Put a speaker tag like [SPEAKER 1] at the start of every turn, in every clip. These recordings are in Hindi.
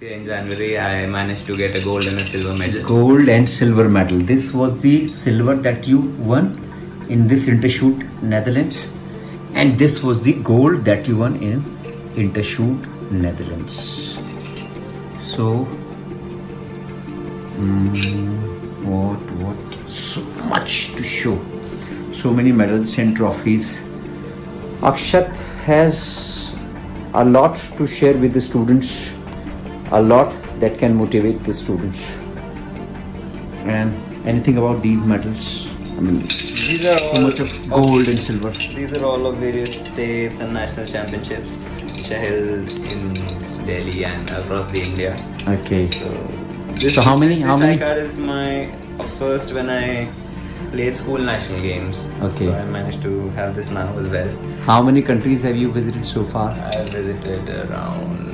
[SPEAKER 1] In January, I managed to get a gold and a silver medal.
[SPEAKER 2] Gold and silver medal. This was the silver that you won in this Intershoot Netherlands, and this was the gold that you won in Intershoot Netherlands. So, what? So much to show. So many medals and trophies. Akshat has a lot to share with the students. A lot that can motivate the students. And anything about these medals? I mean,
[SPEAKER 1] These are
[SPEAKER 2] so much of gold and silver.
[SPEAKER 1] These are all of various states and national championships which are held in Delhi and across the India.
[SPEAKER 2] Okay.
[SPEAKER 1] So
[SPEAKER 2] how many?
[SPEAKER 1] This card is my first when I played school national games.
[SPEAKER 2] Okay.
[SPEAKER 1] So I managed to have this now as well.
[SPEAKER 2] How many countries have you visited so far?
[SPEAKER 1] I have visited around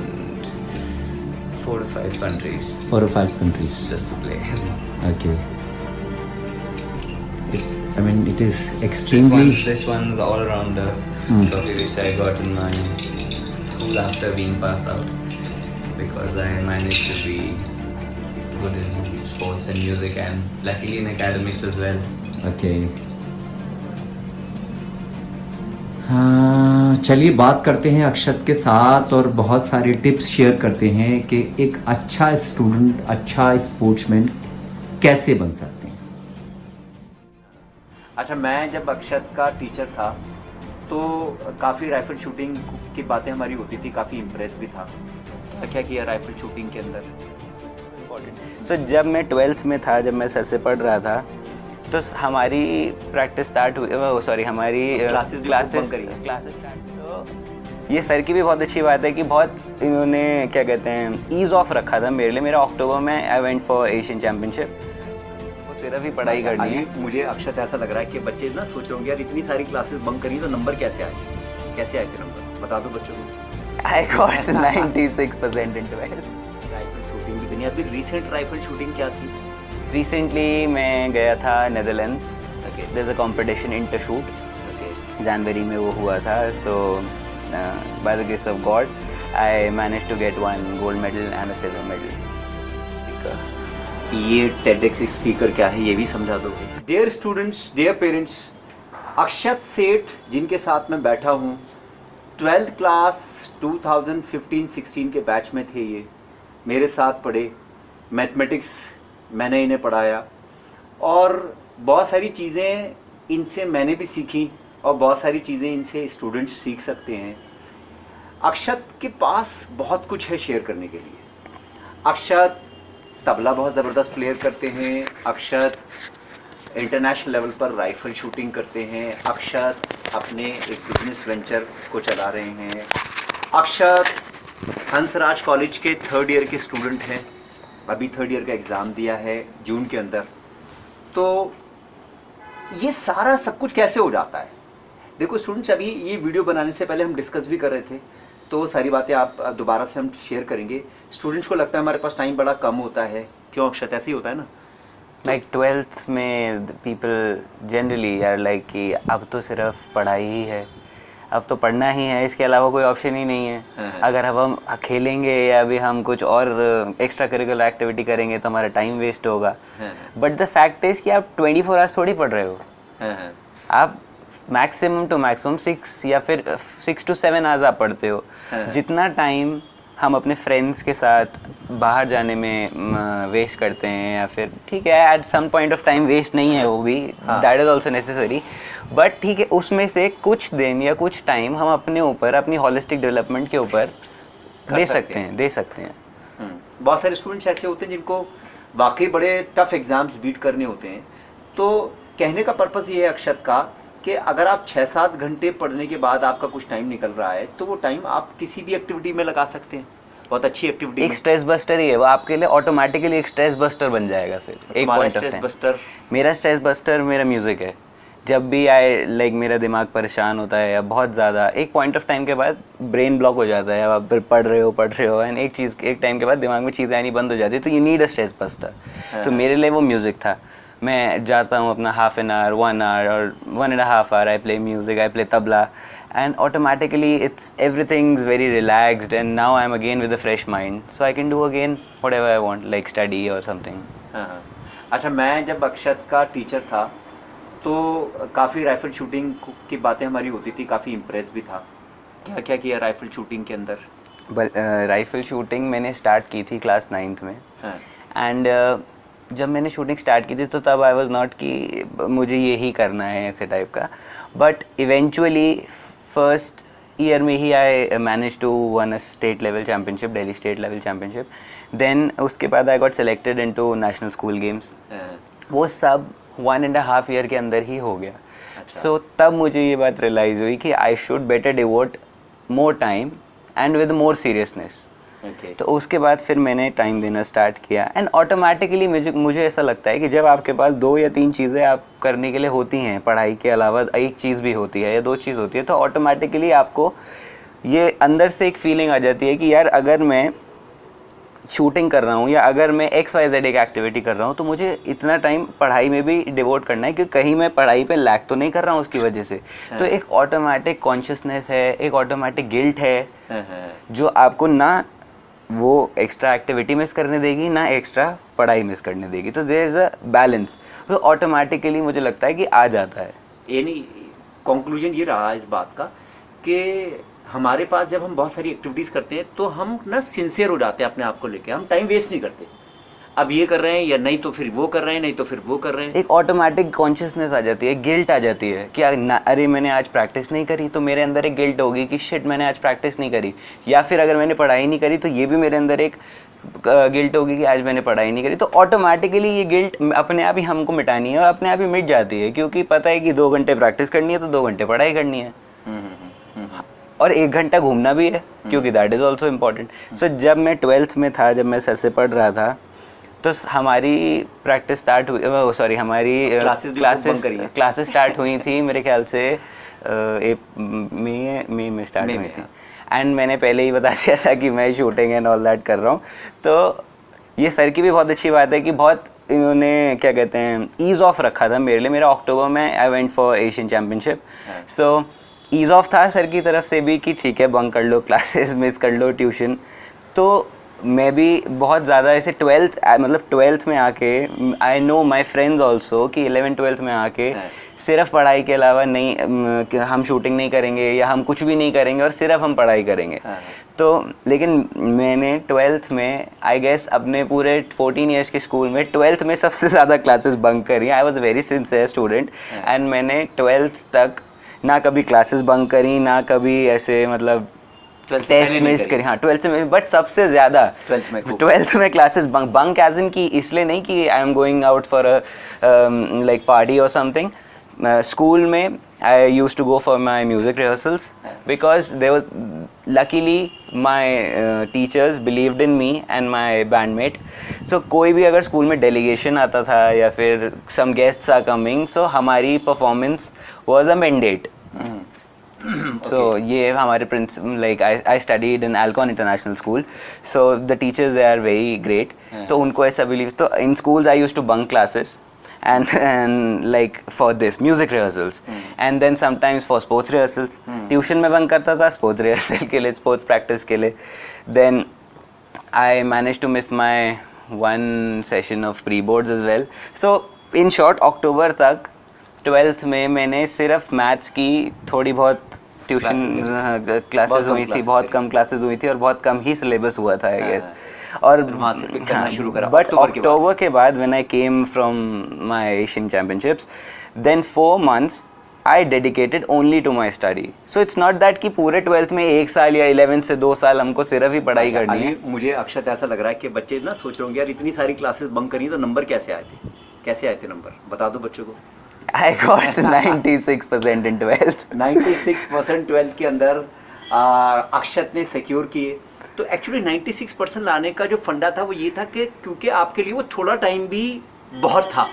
[SPEAKER 1] 4 to 5 countries
[SPEAKER 2] 4 or 5 countries.
[SPEAKER 1] just to play.
[SPEAKER 2] Okay. I mean, it is extremely.
[SPEAKER 1] This one's all around the trophy which I got in my school after being passed out, because I managed to be good in sports and music and luckily in academics as well.
[SPEAKER 2] Okay. हाँ, चलिए बात करते हैं अक्षत के साथ और बहुत सारे टिप्स शेयर करते हैं कि एक अच्छा स्टूडेंट, अच्छा स्पोर्ट्समैन कैसे बन सकते हैं। अच्छा, मैं जब अक्षत का टीचर था तो काफ़ी राइफल शूटिंग की बातें हमारी होती थी, काफ़ी इम्प्रेस भी था। क्या किया राइफल शूटिंग के अंदर?
[SPEAKER 1] सो जब मैं 12th में था, जब मैं सर से पढ़ रहा था, तो हमारी प्रैक्टिस स्टार्ट हुई, हमारी क्लासेस स्टार्ट। तो ये सर की भी बहुत अच्छी बात है कि बहुत इन्होंने क्या कहते हैं ईज ऑफ रखा था मेरे लिए। मेरा अक्टूबर में I went for Asian championship, वो सिर्फ ही पढ़ाई करनी है।
[SPEAKER 2] मुझे अक्षत ऐसा लग रहा है कि बच्चे ना सोच रहे होंगे यार इतनी सारी क्लासेस बंक करी तो नंबर कैसे आए थे नंबर? बता दो बच्चों को।
[SPEAKER 1] I got 96% in 12th।
[SPEAKER 2] Rifle shooting की दुनिया। अभी रिसेंट राइफल शूटिंग क्या थी?
[SPEAKER 1] रिसेंटली मैं गया था Netherlands. There is a competition Intershoot. जनवरी में वो हुआ था। So by the grace of God I manage to get 1 gold medal and a silver medal.
[SPEAKER 2] ये TEDx स्पीकर क्या है ये भी समझा दोगे? Dear students, dear parents, Akshat Seth जिनके साथ मैं बैठा हूँ 12th क्लास 2015-16 के बैच में थे। ये मेरे साथ पढ़े, मैथमेटिक्स मैंने इन्हें पढ़ाया और बहुत सारी चीज़ें इनसे मैंने भी सीखी और बहुत सारी चीज़ें इनसे स्टूडेंट्स सीख सकते हैं। अक्षत के पास बहुत कुछ है शेयर करने के लिए। अक्षत तबला बहुत ज़बरदस्त प्लेयर करते हैं। अक्षत इंटरनेशनल लेवल पर राइफल शूटिंग करते हैं। अक्षत अपने एक बिजनेस वेंचर को चला रहे हैं। अक्षत हंसराज कॉलेज के 3rd ईयर के स्टूडेंट हैं। अभी 3rd ईयर का एग्ज़ाम दिया है जून के अंदर। तो ये सारा सब कुछ कैसे हो जाता है? देखो स्टूडेंट्स, अभी ये वीडियो बनाने से पहले हम डिस्कस भी कर रहे थे, तो सारी बातें आप दोबारा से हम शेयर करेंगे। स्टूडेंट्स को लगता है हमारे पास टाइम बड़ा कम होता है, क्यों अक्षत? ऐसे ही होता है ना?
[SPEAKER 1] लाइक 12th में पीपल जनरली यार लाइक कि अब तो सिर्फ पढ़ाई ही है, अब तो पढ़ना ही है, इसके अलावा कोई ऑप्शन ही नहीं है। अगर अब हम खेलेंगे या अभी हम कुछ और एक्स्ट्रा करिकुलर एक्टिविटी करेंगे तो हमारा टाइम वेस्ट होगा। बट द फैक्ट इज़ कि आप 24 आवर्स थोड़ी पढ़ रहे हो। आप मैक्सिमम टू मैक्सिमम 6 या फिर 6 to 7 आवर्स आप पढ़ते हो। जितना टाइम हम अपने फ्रेंड्स के साथ बाहर जाने में वेस्ट करते हैं, या फिर ठीक है at some point of time waste नहीं है वो भी, that is also necessary, but ठीक है उसमें से कुछ दिन या कुछ टाइम हम अपने ऊपर, अपनी होलिस्टिक डेवलपमेंट के ऊपर दे सकते हैं।
[SPEAKER 2] बहुत सारे स्टूडेंट्स ऐसे होते हैं जिनको वाकई बड़े टफ एग्जाम्स बीट करने होते हैं। तो कहने का पर्पज़ ये है अक्षत का कि अगर आप 6-7 घंटे पढ़ने के बाद आपका कुछ टाइम निकल रहा है तो वो टाइम आप किसी भी एक्टिविटी में लगा सकते हैं। बहुत अच्छी एक्टिविटी,
[SPEAKER 1] एक स्ट्रेस बस्टर ही है वो आपके लिए, ऑटोमेटिकली एक स्ट्रेस बस्टर बन जाएगा। फिर एक पॉइंट ऑफ टाइम मेरा स्ट्रेस बस्टर मेरा म्यूज़िक है। जब भी मेरा दिमाग परेशान होता है या बहुत ज़्यादा, एक पॉइंट ऑफ टाइम के बाद ब्रेन ब्लॉक हो जाता है, आप फिर पढ़ रहे हो एंड एक टाइम के बाद दिमाग में चीज़ें आनी बंद हो जाती है, तो you need a stress buster. तो मेरे लिए वो म्यूज़िक था। मैं जाता हूँ अपना हाफ एन आवर, 1 hour और 1.5 hour I play music, I play tabla and automatically it's everything's very relaxed, and now I'm again with a fresh mind, so I can do again whatever I want, like study or something.
[SPEAKER 2] हाँ। अच्छा, मैं जब अक्षत का टीचर था तो काफ़ी राइफल शूटिंग की बातें हमारी होती थी, काफ़ी इम्प्रेस भी था। क्या क्या किया राइफल शूटिंग के अंदर?
[SPEAKER 1] राइफल शूटिंग मैंने स्टार्ट की थी क्लास 9th में,
[SPEAKER 2] हाँ।
[SPEAKER 1] एंड जब मैंने शूटिंग स्टार्ट की थी तो तब आई वाज नॉट कि मुझे यही करना है ऐसे टाइप का, बट इवेंचुअली फर्स्ट ईयर में ही I manage to won a state level championship, Delhi state level championship. Then उसके बाद I got selected into national school games. वो सब 1.5 ईयर के अंदर ही हो गया।
[SPEAKER 2] अच्छा।
[SPEAKER 1] सो तब मुझे ये बात रियलाइज़ हुई कि I should better devote more time and with more seriousness. तो उसके बाद फिर मैंने टाइम देना स्टार्ट किया, एंड ऑटोमेटिकली मुझे ऐसा लगता है कि जब आपके पास 2 या 3 चीज़ें आप करने के लिए होती हैं, पढ़ाई के अलावा एक चीज़ भी होती है या 2 चीज़ होती है, तो ऑटोमेटिकली आपको ये अंदर से एक फीलिंग आ जाती है कि यार अगर मैं शूटिंग कर रहा हूँ या अगर मैं XYZ एक एक्टिविटी कर रहा हूँ तो मुझे इतना टाइम पढ़ाई में भी डिवोट करना है, क्योंकि कहीं मैं पढ़ाई पे लैग तो नहीं कर रहा हूँ उसकी वजह से। तो एक ऑटोमेटिक कॉन्शियसनेस है, एक ऑटोमेटिक गिल्ट है जो आपको ना वो एक्स्ट्रा एक्टिविटी मिस करने देगी ना एक्स्ट्रा पढ़ाई मिस करने देगी। तो देयर इज़ अ बैलेंस, तो ऑटोमेटिकली मुझे लगता है कि आ जाता है।
[SPEAKER 2] यानी कंक्लूजन ये रहा इस बात का कि हमारे पास जब हम बहुत सारी एक्टिविटीज़ करते हैं तो हम ना सिंसियर हो जाते हैं अपने आप को लेके, हम टाइम वेस्ट नहीं करते। अब ये कर रहे हैं या नहीं तो फिर वो कर रहे हैं, नहीं तो फिर वो कर रहे हैं।
[SPEAKER 1] एक ऑटोमेटिक कॉन्शियसनेस आ जाती है, गिल्ट आ जाती है कि अरे मैंने आज प्रैक्टिस नहीं करी, तो मेरे अंदर एक गिल्ट होगी कि शिट मैंने आज प्रैक्टिस नहीं करी। या फिर अगर मैंने पढ़ाई नहीं करी तो ये भी मेरे अंदर एक गिल्ट होगी कि आज मैंने पढ़ाई नहीं करी। तो ऑटोमेटिकली ये गिल्ट अपने आप ही हमको मिटानी है और अपने आप ही मिट जाती है, क्योंकि पता है कि 2 घंटे प्रैक्टिस करनी है तो 2 घंटे पढ़ाई करनी है, और 1 घंटा घूमना भी है, क्योंकि दैट इज़ ऑल्सो इम्पॉर्टेंट। सो जब मैं 12th में था, जब मैं सर से पढ़ रहा था, तो हमारी प्रैक्टिस स्टार्ट हुई, सॉरी हमारी क्लासेस स्टार्ट हुई थी मेरे ख्याल से मई में स्टार्ट हुई थी। एंड मैंने पहले ही बता दिया था कि मैं शूटिंग एंड ऑल दैट कर रहा हूँ। तो ये सर की भी बहुत अच्छी बात है कि बहुत इन्होंने क्या कहते हैं ईज़ ऑफ रखा था मेरे लिए। मेरा अक्टूबर में I went for Asian championship, so ease of था सर की तरफ से भी कि ठीक है बंक कर लो, क्लासेस मिस कर लो, ट्यूशन। तो मैं भी बहुत ज़्यादा ऐसे 12th में आके I know my friends also कि 11th-12th में आके सिर्फ पढ़ाई के अलावा नहीं हम शूटिंग नहीं करेंगे या हम कुछ भी नहीं करेंगे और सिर्फ हम पढ़ाई करेंगे। तो लेकिन मैंने 12th में आई गेस अपने पूरे 14 ईयर्स के स्कूल में 12th में सबसे ज़्यादा क्लासेस बंक करी। I was very sincere student, and मैंने 12th तक ना कभी क्लासेस बंक करी, ना कभी ऐसे मतलब टेस्ट मिस करी। हाँ 12th में, बट सबसे ज़्यादा 12th में क्लासेस बंक एज इन की इसलिए नहीं कि I am going out for a like party और समथिंग। स्कूल में I use to go for my music rehearsals because they was luckily my teachers believed in me and my bandmate. So कोई भी अगर स्कूल में डेलीगेशन आता था या फिर सम गेस्ट्स आर कमिंग, सो हमारी performance was a mandate. So ये हमारे like I studied in Alcon International School, so the teachers they are very great. तो उनको ऐसा believe, तो in schools I used to bunk classes and like for this music rehearsals and then sometimes for sports rehearsals. Tuition में bunk करता था sports rehearsal के लिए, sports practice के लिए. Then I managed to miss my one session of pre-boards as well. So in short October तक 12th में मैंने सिर्फ मैथ्स की थोड़ी बहुत ट्यूशन क्लासेस हुई थी, बहुत कम क्लासेस हुई थी और बहुत कम ही सिलेबस हुआ था आई गेस। और
[SPEAKER 2] शुरू करा
[SPEAKER 1] बट अक्टूबर के बाद when I came from my Asian championships, then 4 months I dedicated only to my study. So it's not that कि पूरे 12th में 1 साल या 11th से 2 साल हमको सिर्फ ही पढ़ाई करनी है।
[SPEAKER 2] मुझे अक्षत ऐसा लग रहा है कि बच्चे ना सोच रहे होंगे यार इतनी सारी क्लासेस बंक करी तो नंबर कैसे आए थे, कैसे आए थे नंबर, बता दो बच्चों को।
[SPEAKER 1] I got 96% in 12th.
[SPEAKER 2] 96% 12th के अंदर अक्षत ने सिक्योर किए। तो एक्चुअली 96% लाने का जो फंडा था वो ये था कि क्योंकि आपके लिए वो थोड़ा टाइम भी बहुत था,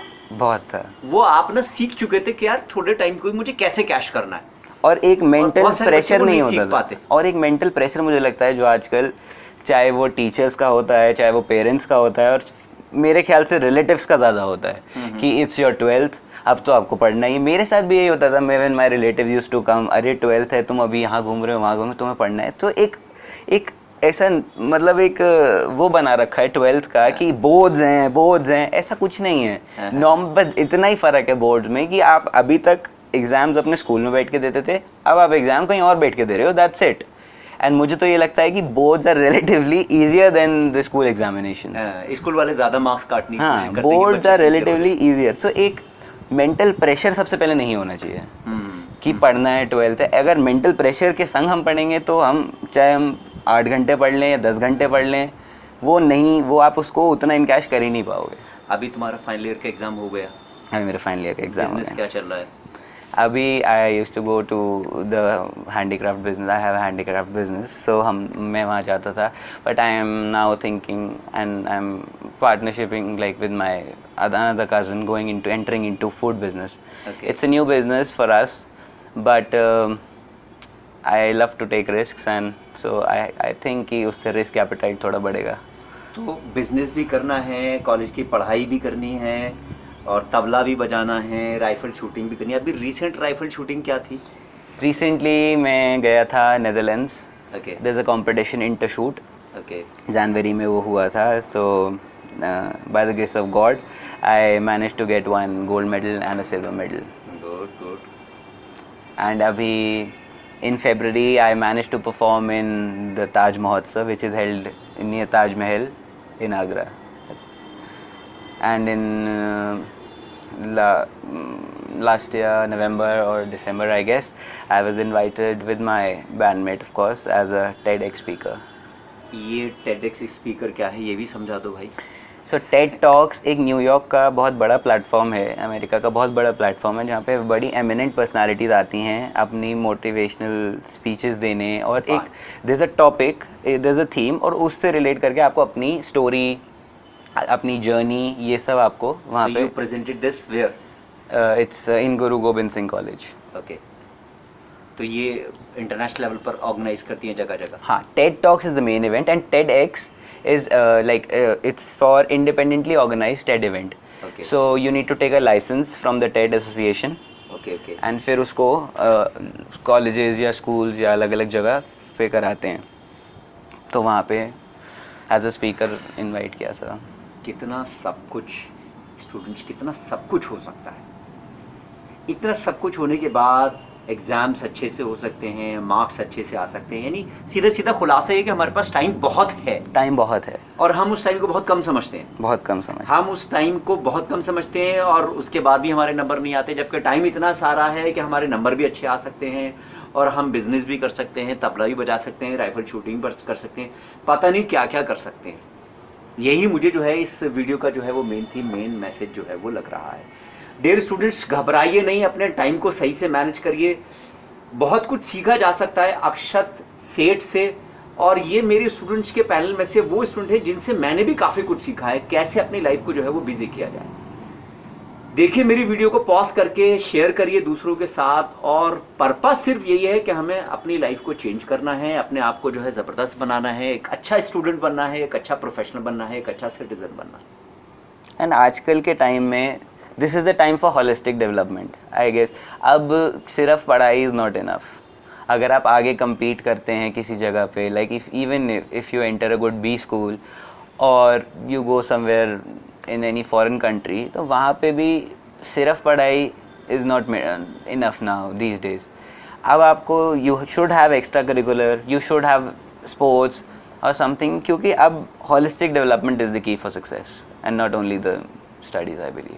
[SPEAKER 2] वो आप ना सीख चुके थे कि यार थोड़े टाइम को मुझे कैसे कैश करना है,
[SPEAKER 1] और एक मेंटल प्रेशर नहीं होता था। और एक मेंटल प्रेशर मुझे लगता है जो आजकल चाहे वो टीचर्स का होता है चाहे वो पेरेंट्स का होता है और मेरे ख्याल से रिलेटिव्स का ज़्यादा होता है कि इट्स योर 12th, अब तो आपको पढ़ना ही। मेरे साथ भी यही होता था, मैं when my relatives used to come, अरे 12th है, तुम अभी यहाँ घूम रहे हो, वहाँ घूम रहे हो, तुम्हें पढ़ना है। तो एक ऐसा मतलब एक वो बना रखा है 12th का कि बोर्ड्स हैं, ऐसा कुछ नहीं है। नॉर्म बस इतना ही फ़र्क है बोर्ड्स में कि आप अभी तक एग्ज़ाम्स अपने स्कूल में बैठ के देते थे, अब आप एग्ज़ाम कहीं और बैठ के दे रहे हो, दैट्स इट। एंड मुझे तो ये लगता है कि boards are relatively easier than the school examination.
[SPEAKER 2] School वाले ज़्यादा मार्क्स काटने की कोशिश
[SPEAKER 1] हाँ,
[SPEAKER 2] करते हैं,
[SPEAKER 1] boards are relatively easier. So एक मेंटल प्रेशर सबसे पहले नहीं होना चाहिए कि पढ़ना है 12th है। अगर मेंटल प्रेशर के संग हम पढ़ेंगे तो हम चाहे हम 8 घंटे पढ़ लें या 10 घंटे पढ़ लें, वो आप उसको उतना इनकैश कर ही नहीं पाओगे।
[SPEAKER 2] अभी तुम्हारा फाइनल ईयर का एग्जाम हो गया?
[SPEAKER 1] अभी मेरे फाइनल ईयर का एग्जाम हो
[SPEAKER 2] बिजनेस
[SPEAKER 1] गया।
[SPEAKER 2] क्या चल रहा है?
[SPEAKER 1] अभी I used to go to the handicraft business, I have handicraft business, so मैं वहाँ जाता था। But I am now thinking and I am partnershiping like with my another cousin entering into food business.
[SPEAKER 2] Okay.
[SPEAKER 1] It's a new business for us, but I love to take risks, and so I think कि उससे risk appetite थोड़ा बढ़ेगा।
[SPEAKER 2] तो बिजनेस भी करना है, कॉलेज की पढ़ाई भी करनी है, और तबला भी बजाना है, राइफल शूटिंग भी करनी है। अभी रिसेंट राइफल शूटिंग क्या थी?
[SPEAKER 1] Recently मैं गया था Netherlands.
[SPEAKER 2] Okay.
[SPEAKER 1] There's a competition Intershoot,
[SPEAKER 2] Okay.
[SPEAKER 1] जनवरी में वो हुआ था। So by the grace of God I managed to get 1 gold medal and a silver medal.
[SPEAKER 2] Good.
[SPEAKER 1] And अभी in February I managed to perform in the Taj Mahotsav, which is held near Taj Mahal in Agra. And in last year November or December I guess, I was invited with my bandmate of course as a TEDx speaker.
[SPEAKER 2] ये TEDx स्पीकर क्या है, ये भी समझा दो भाई।
[SPEAKER 1] सो टेड टॉक्स एक न्यूयॉर्क का बहुत बड़ा प्लेटफॉर्म है, अमेरिका का बहुत बड़ा प्लेटफॉर्म है, जहाँ पे बड़ी एमिनेंट पर्सनालिटीज़ आती हैं अपनी मोटिवेशनल स्पीचेस देने, और एक there is a topic, there is a theme, और उससे रिलेट करके आपको अपनी स्टोरी, अपनी जर्नी, ये सब आपको वहाँ पे।
[SPEAKER 2] You presented this where?
[SPEAKER 1] It's in Guru Gobind Singh college.
[SPEAKER 2] Okay, तो ये इंटरनेशनल लेवल पर ऑर्गेनाइज करती हैं जगह जगह?
[SPEAKER 1] हाँ, Ted talks is the main event, and TEDx is it's for independently organized TED event.
[SPEAKER 2] Okay.
[SPEAKER 1] So you need to take a license from the TED association.
[SPEAKER 2] Okay.
[SPEAKER 1] And फिर उसको कॉलेजेस या स्कूल्स या अलग अलग जगह पे कराते हैं, तो वहाँ पे एज अ स्पीकर इनवाइट किया सर।
[SPEAKER 2] कितना सब कुछ स्टूडेंट्स, कितना सब कुछ हो सकता है। इतना सब कुछ होने के बाद एग्ज़ाम्स अच्छे से हो सकते हैं, मार्क्स अच्छे से आ सकते हैं, यानी सीधा खुलासा ये कि हमारे पास टाइम बहुत है और हम उस टाइम को बहुत कम समझते हैं। हम उस टाइम को बहुत कम समझते हैं और उसके बाद भी हमारे नंबर नहीं आते, जबकि टाइम इतना सारा है कि हमारे नंबर भी अच्छे आ सकते हैं और हम बिजनेस भी कर सकते हैं, तबला भी बजा सकते हैं, राइफल शूटिंग कर सकते हैं, पता नहीं क्या क्या कर सकते हैं। यही मुझे जो है इस वीडियो का जो है वो मेन मैसेज जो है वो लग रहा है। डियर स्टूडेंट्स, घबराइए नहीं, अपने टाइम को सही से मैनेज करिए। बहुत कुछ सीखा जा सकता है अक्षत सेठ से, और ये मेरे स्टूडेंट्स के पैनल में से वो स्टूडेंट है जिनसे मैंने भी काफ़ी कुछ सीखा है, कैसे अपनी लाइफ को जो है वो बिजी किया जाए। देखिए मेरी वीडियो को पॉज करके शेयर करिए दूसरों के साथ, और पर्पस सिर्फ यही है कि हमें अपनी लाइफ को चेंज करना है, अपने आप को जो है ज़बरदस्त बनाना है, एक अच्छा स्टूडेंट बनना है, एक अच्छा प्रोफेशनल बनना है, एक अच्छा सिटीजन बनना है।
[SPEAKER 1] एंड आजकल के टाइम में this is the time for holistic development I guess. अब सिर्फ पढ़ाई इज़ नॉट इनफ। अगर आप आगे compete करते हैं किसी जगह पे, like if you enter a good B school और you go somewhere in any foreign country, तो वहाँ पे भी सिर्फ पढ़ाई is not enough now these days. अब आपको you should have extra curricular, you should have sports और समथिंग, क्योंकि अब holistic development is the key for success and not only the studies I believe.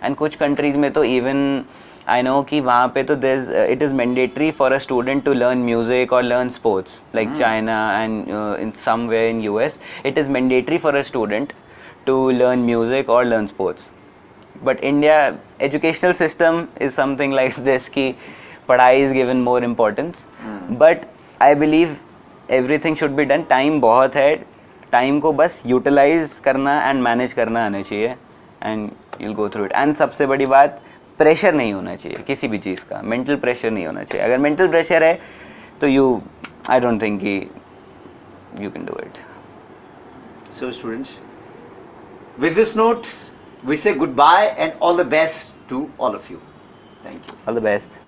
[SPEAKER 1] And कुछ कंट्रीज़ में तो इवन आई नो कि वहाँ पे तो it is mandatory for a student to learn music और learn sports, like China and in somewhere in US it is mandatory for a student to learn music or learn sports. But India educational system is something like this कि पढ़ाई is given more importance. But I believe everything should be done. Time बहुत है, time को बस utilize करना and manage करना आना चाहिए, and you'll go through it. And सबसे बड़ी बात, pressure नहीं होना चाहिए किसी भी चीज़ का, mental pressure नहीं होना चाहिए। अगर mental pressure है तो I don't think कि you can do it.
[SPEAKER 2] So students, with this note, We say goodbye and all the best to all of you. Thank you.
[SPEAKER 1] All the best.